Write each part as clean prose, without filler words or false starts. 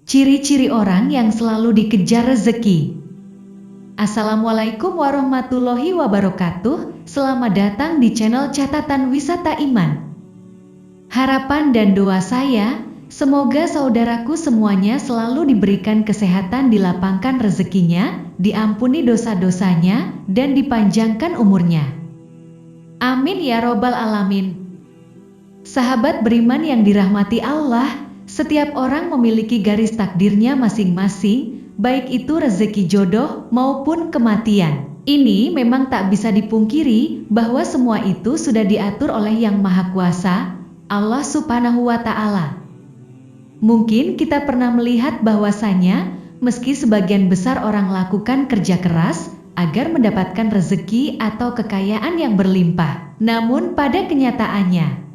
Ciri-ciri orang yang selalu dikejar rezeki. Assalamualaikum warahmatullahi wabarakatuh. Selamat datang di channel Catatan Wisata Iman. Harapan dan doa saya, semoga saudaraku semuanya selalu diberikan kesehatan, dilapangkan rezekinya, diampuni dosa-dosanya, dan dipanjangkan umurnya. Amin ya robbal alamin. Sahabat beriman yang dirahmati Allah, setiap orang memiliki garis takdirnya masing-masing, baik itu rezeki jodoh maupun kematian. Ini memang tak bisa dipungkiri bahwa semua itu sudah diatur oleh Yang Maha Kuasa, Allah Subhanahu wa Ta'ala. Mungkin kita pernah melihat bahwasanya, meski sebagian besar orang lakukan kerja keras agar mendapatkan rezeki atau kekayaan yang berlimpah, namun pada kenyataannya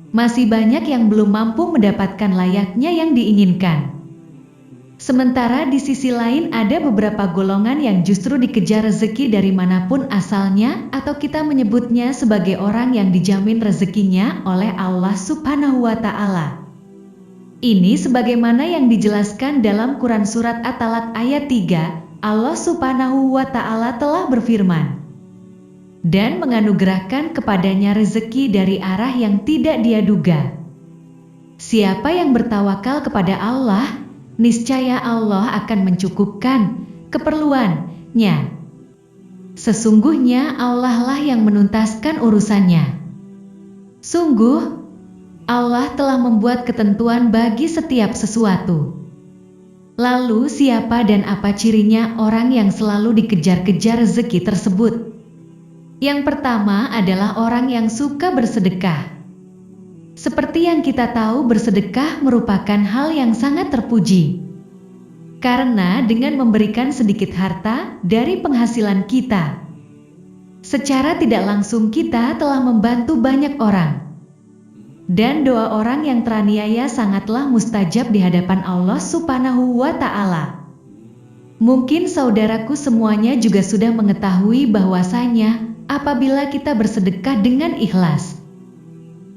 masih banyak yang belum mampu mendapatkan layaknya yang diinginkan. Sementara di sisi lain ada beberapa golongan yang justru dikejar rezeki dari manapun asalnya, atau kita menyebutnya sebagai orang yang dijamin rezekinya oleh Allah Subhanahu wa Ta'ala. Ini sebagaimana yang dijelaskan dalam Quran Surat At-Talaq ayat 3, Allah Subhanahu wa Ta'ala telah berfirman, dan menganugerahkan kepadanya rezeki dari arah yang tidak dia duga. Siapa yang bertawakal kepada Allah, niscaya Allah akan mencukupkan keperluannya. Sesungguhnya Allah lah yang menuntaskan urusannya. Sungguh, Allah telah membuat ketentuan bagi setiap sesuatu. Lalu siapa dan apa cirinya orang yang selalu dikejar-kejar rezeki tersebut? Yang pertama adalah orang yang suka bersedekah. Seperti yang kita tahu, bersedekah merupakan hal yang sangat terpuji. Karena dengan memberikan sedikit harta dari penghasilan kita, secara tidak langsung kita telah membantu banyak orang. Dan doa orang yang teraniaya sangatlah mustajab di hadapan Allah Subhanahu wa Ta'ala. Mungkin saudaraku semuanya juga sudah mengetahui bahwasanya apabila kita bersedekah dengan ikhlas,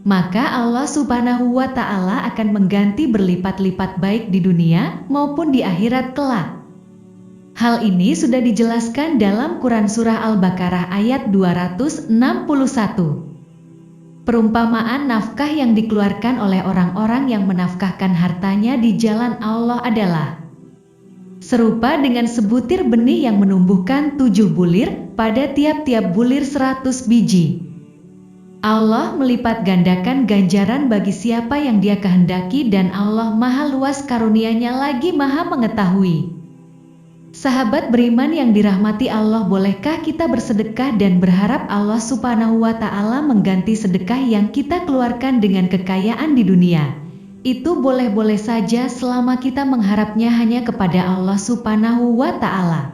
maka Allah Subhanahu wa Ta'ala akan mengganti berlipat-lipat baik di dunia maupun di akhirat kelak. Hal ini sudah dijelaskan dalam Quran Surah Al-Baqarah ayat 261. Perumpamaan nafkah yang dikeluarkan oleh orang-orang yang menafkahkan hartanya di jalan Allah adalah serupa dengan sebutir benih yang menumbuhkan 7 bulir, pada tiap-tiap bulir 100 biji. Allah melipat gandakan ganjaran bagi siapa yang Dia kehendaki, dan Allah maha luas karunia-Nya lagi maha mengetahui. Sahabat beriman yang dirahmati Allah, bolehkah kita bersedekah dan berharap Allah Subhanahu wa Ta'ala mengganti sedekah yang kita keluarkan dengan kekayaan di dunia? Itu boleh-boleh saja selama kita mengharapnya hanya kepada Allah Subhanahu wa Ta'ala,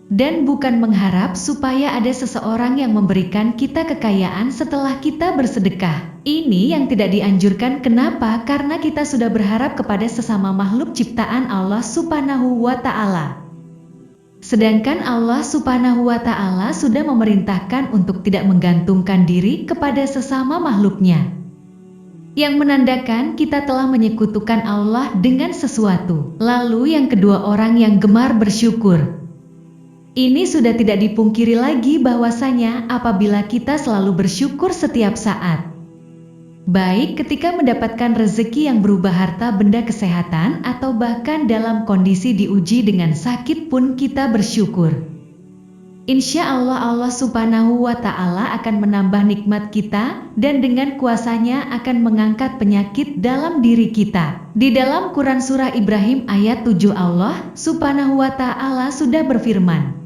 dan bukan mengharap supaya ada seseorang yang memberikan kita kekayaan setelah kita bersedekah. Ini yang tidak dianjurkan. Kenapa? Karena kita sudah berharap kepada sesama makhluk ciptaan Allah Subhanahu wa Ta'ala. Sedangkan Allah Subhanahu wa Ta'ala sudah memerintahkan untuk tidak menggantungkan diri kepada sesama makhluknya, yang menandakan kita telah menyekutukan Allah dengan sesuatu. Lalu yang kedua, orang yang gemar bersyukur. Ini sudah tidak dipungkiri lagi bahwasanya apabila kita selalu bersyukur setiap saat, baik ketika mendapatkan rezeki yang berupa harta benda, kesehatan, atau bahkan dalam kondisi diuji dengan sakit pun kita bersyukur, insya Allah Allah Subhanahu wa Ta'ala akan menambah nikmat kita, dan dengan kuasanya akan mengangkat penyakit dalam diri kita. Di dalam Quran Surah Ibrahim ayat 7, Allah Subhanahu wa Ta'ala sudah berfirman,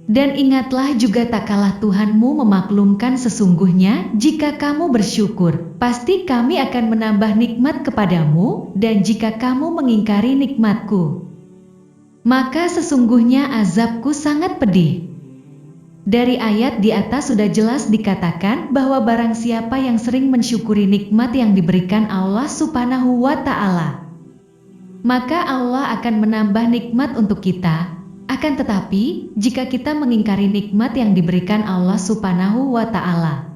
dan ingatlah juga tak kalah Tuhanmu memaklumkan, sesungguhnya jika kamu bersyukur, pasti kami akan menambah nikmat kepadamu, dan jika kamu mengingkari nikmatku, maka sesungguhnya azabku sangat pedih. Dari ayat di atas sudah jelas dikatakan bahwa barang siapa yang sering mensyukuri nikmat yang diberikan Allah Subhanahu wa Ta'ala, maka Allah akan menambah nikmat untuk kita. Akan tetapi, jika kita mengingkari nikmat yang diberikan Allah Subhanahu wa Ta'ala,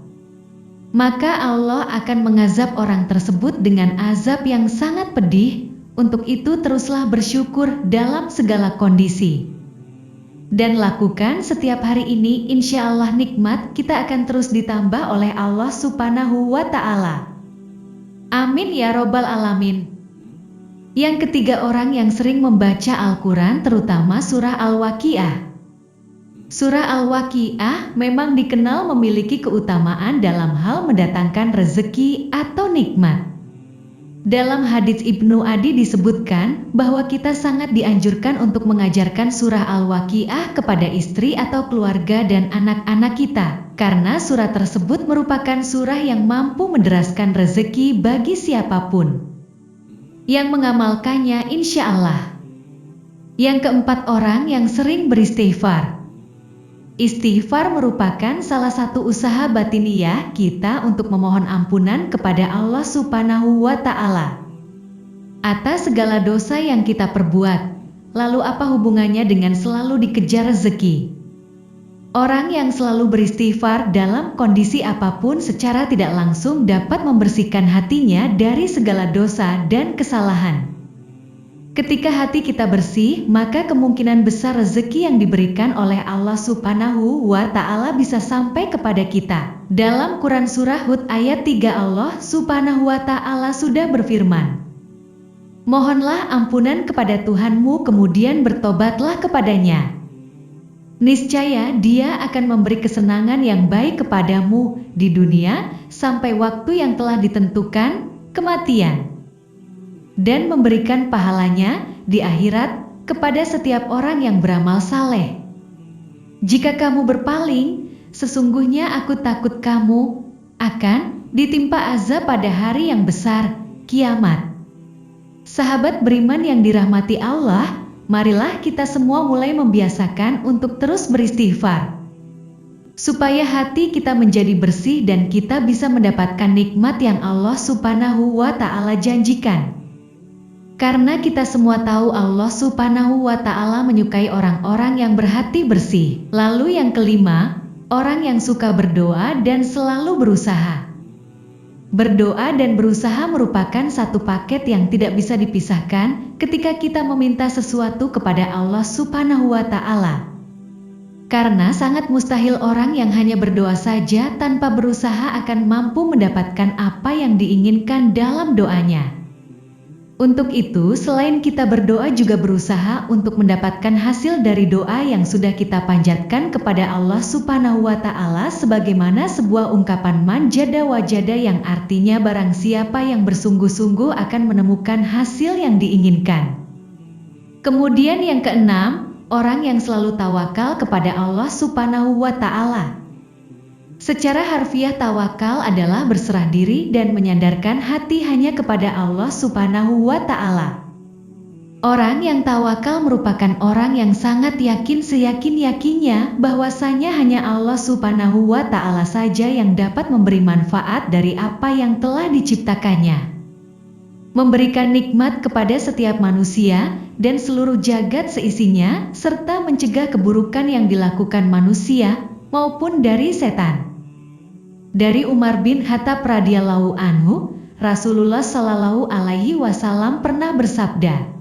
maka Allah akan mengazab orang tersebut dengan azab yang sangat pedih, Untuk itu teruslah bersyukur dalam segala kondisi. Dan lakukan setiap hari ini, insya Allah nikmat kita akan terus ditambah oleh Allah Subhanahu wa Ta'ala. Amin ya Robbal Alamin. Yang ketiga, orang yang sering membaca Al-Quran, terutama surah Al-Waqiah. Surah Al-Waqiah memang dikenal memiliki keutamaan dalam hal mendatangkan rezeki atau nikmat. Dalam hadits Ibnu Adi disebutkan bahwa kita sangat dianjurkan untuk mengajarkan surah Al-Waqiah kepada istri atau keluarga dan anak-anak kita, karena surah tersebut merupakan surah yang mampu menderaskan rezeki bagi siapapun yang mengamalkannya, insya Allah. Yang keempat, orang yang sering beristighfar. Istighfar merupakan salah satu usaha batiniyah kita untuk memohon ampunan kepada Allah Subhanahu wa Ta'ala atas segala dosa yang kita perbuat. Lalu apa hubungannya dengan selalu dikejar rezeki? Orang yang selalu beristighfar dalam kondisi apapun secara tidak langsung dapat membersihkan hatinya dari segala dosa dan kesalahan. Ketika hati kita bersih, maka kemungkinan besar rezeki yang diberikan oleh Allah Subhanahu wa Ta'ala bisa sampai kepada kita. Dalam Quran Surah Hud ayat 3, Allah Subhanahu wa Ta'ala sudah berfirman, "Mohonlah ampunan kepada Tuhanmu, kemudian bertobatlah kepadanya. Niscaya Dia akan memberi kesenangan yang baik kepadamu di dunia sampai waktu yang telah ditentukan, kematian, dan memberikan pahalanya di akhirat kepada setiap orang yang beramal saleh. Jika kamu berpaling, sesungguhnya aku takut kamu akan ditimpa azab pada hari yang besar, kiamat." Sahabat beriman yang dirahmati Allah, marilah kita semua mulai membiasakan untuk terus beristighfar, supaya hati kita menjadi bersih dan kita bisa mendapatkan nikmat yang Allah Subhanahu wa Ta'ala janjikan. Karena kita semua tahu Allah Subhanahu wa Ta'ala menyukai orang-orang yang berhati bersih. Lalu yang kelima, orang yang suka berdoa dan selalu berusaha. Berdoa dan berusaha merupakan satu paket yang tidak bisa dipisahkan ketika kita meminta sesuatu kepada Allah Subhanahu wa Ta'ala. Karena sangat mustahil orang yang hanya berdoa saja tanpa berusaha akan mampu mendapatkan apa yang diinginkan dalam doanya. Untuk itu, selain kita berdoa juga berusaha untuk mendapatkan hasil dari doa yang sudah kita panjatkan kepada Allah Subhanahu wa Ta'ala, sebagaimana sebuah ungkapan man jada wajada yang artinya barang siapa yang bersungguh-sungguh akan menemukan hasil yang diinginkan. Kemudian yang keenam, orang yang selalu tawakal kepada Allah Subhanahu wa Ta'ala. Secara harfiah tawakal adalah berserah diri dan menyandarkan hati hanya kepada Allah Subhanahu wa Ta'ala. Orang yang tawakal merupakan orang yang sangat yakin seyakin-yakinnya bahwasanya hanya Allah Subhanahu wa Ta'ala saja yang dapat memberi manfaat dari apa yang telah diciptakannya, memberikan nikmat kepada setiap manusia dan seluruh jagat seisinya, serta mencegah keburukan yang dilakukan manusia maupun dari setan. Dari Umar bin Khattab radhiyallahu anhu, Rasulullah shallallahu alaihi wasallam pernah bersabda,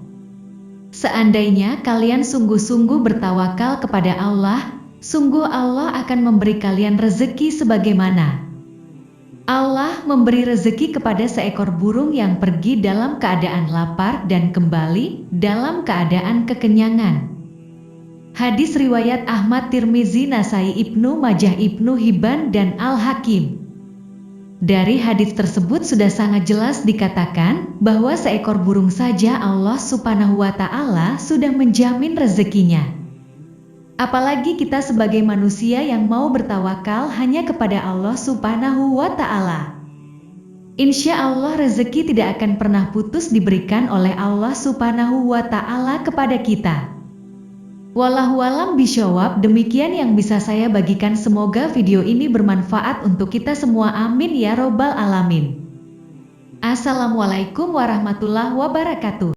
"Seandainya kalian sungguh-sungguh bertawakal kepada Allah, sungguh Allah akan memberi kalian rezeki sebagaimana Allah memberi rezeki kepada seekor burung yang pergi dalam keadaan lapar dan kembali dalam keadaan kekenyangan." Hadis riwayat Ahmad, Tirmizi, Nasai, Ibnu Majah, Ibnu Hibban, dan Al-Hakim. Dari hadis tersebut sudah sangat jelas dikatakan bahwa seekor burung saja Allah Subhanahu wa Ta'ala sudah menjamin rezekinya. Apalagi kita sebagai manusia yang mau bertawakal hanya kepada Allah Subhanahu wa Ta'ala. Insya Allah rezeki tidak akan pernah putus diberikan oleh Allah Subhanahu wa Ta'ala kepada kita. Wallahualam bishawab, demikian yang bisa saya bagikan, semoga video ini bermanfaat untuk kita semua, amin ya robbal alamin. Assalamualaikum warahmatullahi wabarakatuh.